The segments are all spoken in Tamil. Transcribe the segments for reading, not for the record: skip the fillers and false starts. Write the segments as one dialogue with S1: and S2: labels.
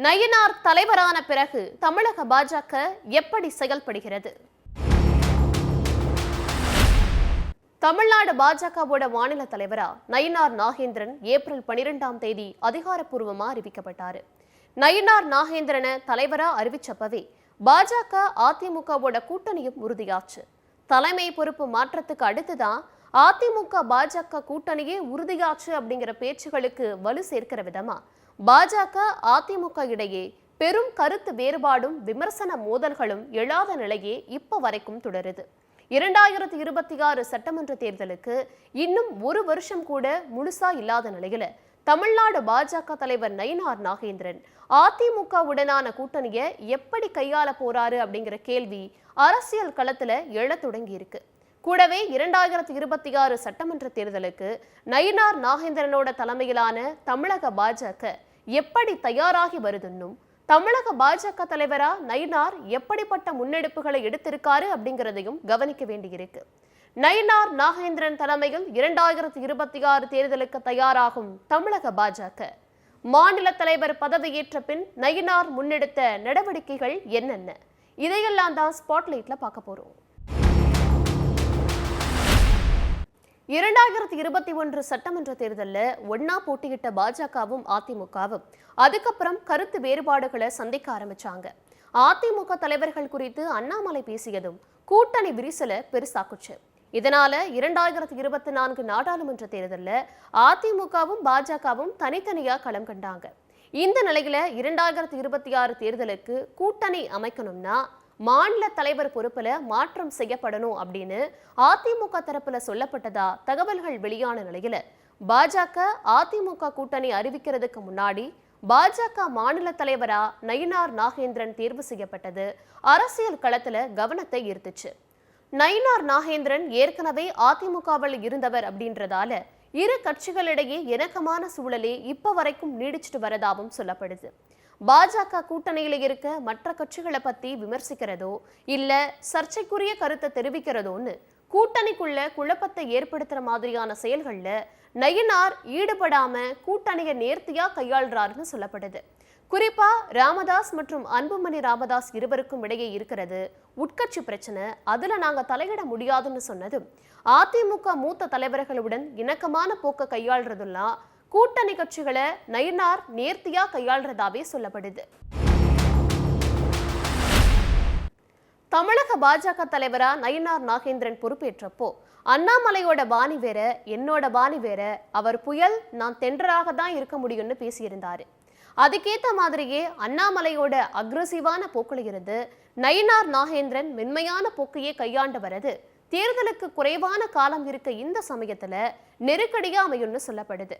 S1: நயினார் தலைவரான பிறகு தமிழக பாஜக எப்படி செயல்படுகிறது? தமிழ்நாடு பாஜகவோட மாநில தலைவரா நயினார் நாகேந்திரன் ஏப்ரல் 12ஆம் தேதி அதிகாரப்பூர்வமா அறிவிக்கப்பட்டாரு. நயினார் நாகேந்திரனை தலைவரா அறிவிச்சப்பவே பாஜக அதிமுகவோட கூட்டணியும் உறுதியாச்சு. தலைமை பொறுப்பு மாற்றத்துக்கு அடுத்துதான் அதிமுக பாஜக கூட்டணியே உறுதியாச்சு அப்படிங்கிற பேச்சுகளுக்கு வலு சேர்க்கிற விதமா பாஜக அதிமுக இடையே பெரும் கருத்து வேறுபாடும் விமர்சன மோதல்களும் எழாத நிலையே இப்ப வரைக்கும் தொடருது. 2026 சட்டமன்ற தேர்தலுக்கு இன்னும் ஒரு வருஷம் கூட முழுசா இல்லாத நிலையில தமிழ்நாடு பாஜக தலைவர் நயினார் நாகேந்திரன் அதிமுகவுடனான கூட்டணியை எப்படி கையாள போறாரு அப்படிங்கிற கேள்வி அரசியல் களத்துல எழத் தொடங்கி இருக்கு. கூடவே 2026 சட்டமன்ற தேர்தலுக்கு நயினார் நாகேந்திரனோட தலைமையிலான தமிழக பாஜக எப்படி தயாராகி வருதுன்னும் தமிழக பாஜக தலைவரா நயினார் எப்படிப்பட்ட முன்னெடுப்புகளை எடுத்திருக்காரு அப்படிங்கிறதையும் கவனிக்க வேண்டியிருக்கு. நயினார் நாகேந்திரன் தலைமையில் 2026 தேர்தலுக்கு தயாராகும் தமிழக பாஜக மாநில தலைவர் பதவியேற்ற பின் நயினார் முன்னெடுத்த நடவடிக்கைகள் என்னென்ன, இதையெல்லாம் தான் ஸ்பாட்லைட்ல பார்க்க போறோம். 2021 சட்டமன்ற தேர்தலில் ஒன்னா போட்டியிட்ட பாஜகவும் அதிமுகவும் அதுக்கப்புறம் கருத்து வேறுபாடுகளை சந்திக்க ஆரம்பிச்சாங்க. அதிமுக தலைவர்கள் குறித்து அண்ணாமலை பேசியதும் கூட்டணி விரிசலை பெருசாக்குச்சு. இதனால 2024 நாடாளுமன்ற தேர்தலில் அதிமுகவும் பாஜகவும் தனித்தனியா களம் கண்டாங்க. இந்த நிலையில 2026 தேர்தலுக்கு கூட்டணி அமைக்கணும்னா மாநில தலைவர் பொறுப்புல மாற்றம் செய்யப்படணும் அப்படின்னு அதிமுக தரப்புல சொல்லப்பட்டதா தகவல்கள் வெளியான நிலையில பாஜக அதிமுக கூட்டணி அறிவிக்கிறதுக்கு முன்னாடி பாஜக மாநில தலைவரா நயினார் நாகேந்திரன் தேர்வு செய்யப்பட்டது அரசியல் களத்துல கவனத்தை ஈர்த்துச்சு. நயினார் நாகேந்திரன் ஏற்கனவே அதிமுகவில் இருந்தவர் அப்படின்றதால இரு கட்சிகளிடையே இணக்கமான சூழலே இப்ப வரைக்கும் நீடிச்சிட்டு வரதாவும் சொல்லப்படுது. பாஜக கூட்டணியில இருக்க மற்ற கட்சிகளை பத்தி விமர்சிக்கிறதோ இல்ல சர்ச்சைக்குரிய கருத்தை தெரிவிக்கிறதோன்னு கூட்டணிக்குள்ள குழப்பத்தை ஏற்படுத்துற மாதிரியான செயல்கள்ல நயினார் ஈடுபடாம கூட்டணியை நேர்த்தியா கையாள்றாருன்னு சொல்லப்படுது. குறிப்பா ராமதாஸ் மற்றும் அன்புமணி ராமதாஸ் இருவருக்கும் இடையே இருக்கிறது உட்கட்சி பிரச்சனை, அதுல நாங்க தலையிட முடியாதுன்னு சொன்னதும் அதிமுக மூத்த தலைவர்களுடன் இணக்கமான போக்க கையாள்றதுலாம் கூட்டணி கட்சிகளை நயினார் நேர்த்தியா கையாள்றதாவே சொல்லப்படுது. தமிழக பாஜக தலைவரா நயினார் நாகேந்திரன் பொறுப்பேற்றப்போ அண்ணாமலையோட பாணி வேற, என்னோட பாணி வேற, அவர் புயல், நான் தென்றராக தான் இருக்க முடியும்னு பேசியிருந்தாரு. அதுக்கேற்ற மாதிரியே அண்ணாமலையோட அக்ரெசிவான போக்குல இருந்து நயினார் நாகேந்திரன் மென்மையான போக்கையே கையாண்டு வரது தேர்தலுக்கு குறைவான காலம் இருக்க இந்த சமயத்துல நெருக்கடியா அமையும்னு சொல்லப்படுது.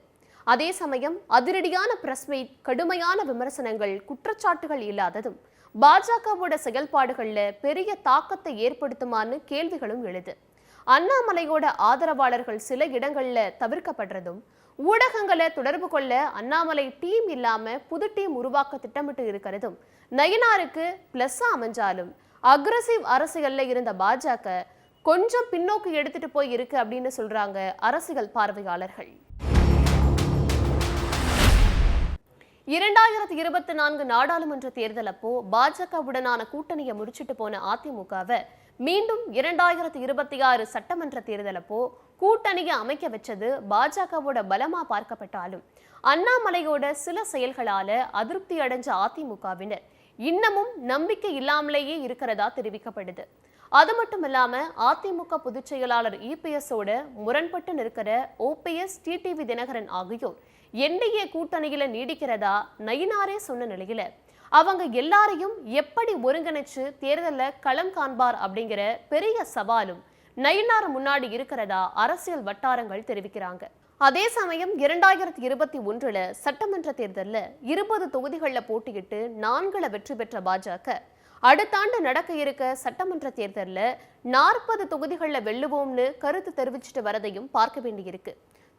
S1: அதே சமயம் அதிரடியான பிரஸ் மீட், கடுமையான விமர்சனங்கள், குற்றச்சாட்டுகள் இல்லாததும் பாஜகவோட செயல்பாடுகள்ல பெரிய தாக்கத்தை ஏற்படுத்துமான்னு கேள்விகளும் எழுது. அண்ணாமலையோட ஆதரவாளர்கள் சில இடங்கள்ல தவிர்க்கப்படுறதும், ஊடகங்களை தொடர்பு கொள்ள அண்ணாமலை டீம் இல்லாம புது டீம் உருவாக்க திட்டமிட்டு இருக்கிறதும் நயினாருக்கு பிளஸ்ஸா அமைஞ்சாலும் அக்ரெசிவ் அரசியல்ல இருந்த பாஜக கொஞ்சம் பின்னோக்கு எடுத்துட்டு போய் இருக்கு அப்படின்னு சொல்றாங்க அரசியல் பார்வையாளர்கள். 2024 நாடாளுமன்ற தேர்தல் அப்போ பாஜகவுடனான கூட்டணியை முடிச்சிட்டு போன அதிமுகவை மீண்டும் 2026 சட்டமன்ற தேர்தல் அப்போ கூட்டணியை அமைக்க வச்சது பாஜகவோட பலமா பார்க்கப்பட்டாலும் அண்ணாமலையோட சில செயல்களால அதிருப்தி அடைஞ்ச அதிமுகவினர் இன்னமும் நம்பிக்கை இல்லாமலேயே இருக்கிறதா தெரிவிக்கப்படுது. அது மட்டும் இல்லாம அதிமுக பொதுச் செயலாளர் இபிஎஸோட முரண்பட்டு நிற்கிற ஓபிஎஸ், டிடிவி தினகரன் ஆகியோர் என்டிஏ கூட்டணியில நீடிக்கிறதா நயினாரே சொன்ன நிலையில அவங்க எல்லாரையும் எப்படி ஒருங்கிணைச்சு தேர்தல்ல களம் காண்பார் அப்படிங்கிற பெரிய சவாலும் நயினார் முன்னாடி இருக்கிறதா அரசியல் வட்டாரங்கள் தெரிவிக்கிறாங்க. அதே சமயம் 2021 சட்டமன்ற தேர்தலில் 20 தொகுதிகளில் போட்டியிட்டு 4 வெற்றி பெற்ற பாஜக அடுத்த ஆண்டு நடக்க இருக்க சட்டமன்ற தேர்தலில் 40 தொகுதிகளில் வெல்லுவோம்னு கருத்து தெரிவிச்சுட்டு வரதையும் பார்க்க வேண்டியிருக்கு.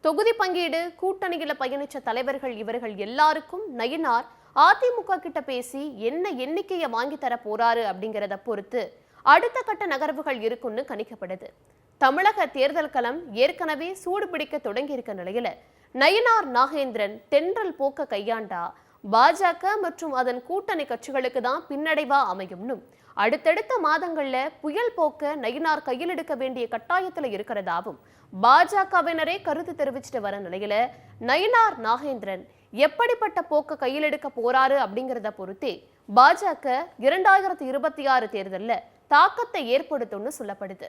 S1: தொகுதி பங்கீடு, கூட்டணியில பயணிச்ச தலைவர்கள் இவர்கள் எல்லாருக்கும் நயினார் அதிமுக கிட்ட பேசி என்ன எண்ணிக்கையை வாங்கி தர போறாரு அப்படிங்கிறத பொறுத்து அடுத்த கட்ட நகர்வுகள் இருக்குன்னு கணிக்கப்படுது. தமிழக தேர்தல் களம் ஏற்கனவே சூடு பிடிக்க தொடங்கி இருக்க நிலையில நயினார் நாகேந்திரன் தென்றல் போக்க கையாண்டா பாஜக மற்றும் அதன் கூட்டணி கட்சிகளுக்கு தான் பின்னடைவா அமையும்னு அடுத்தடுத்த மாதங்கள்ல புயல் போக்க நயினார் கையில் எடுக்க வேண்டிய கட்டாயத்துல இருக்கிறதாவும் பாஜகவினரே கருத்து தெரிவிச்சுட்டு வர நிலையில நயினார் நாகேந்திரன் எப்படிப்பட்ட போக்க கையில் எடுக்க போறாரு அப்படிங்கிறத பொறுத்தே பாஜக 2026 தேர்தல்ல தாக்கத்தை ஏற்படுத்தும்னு சொல்லப்படுது.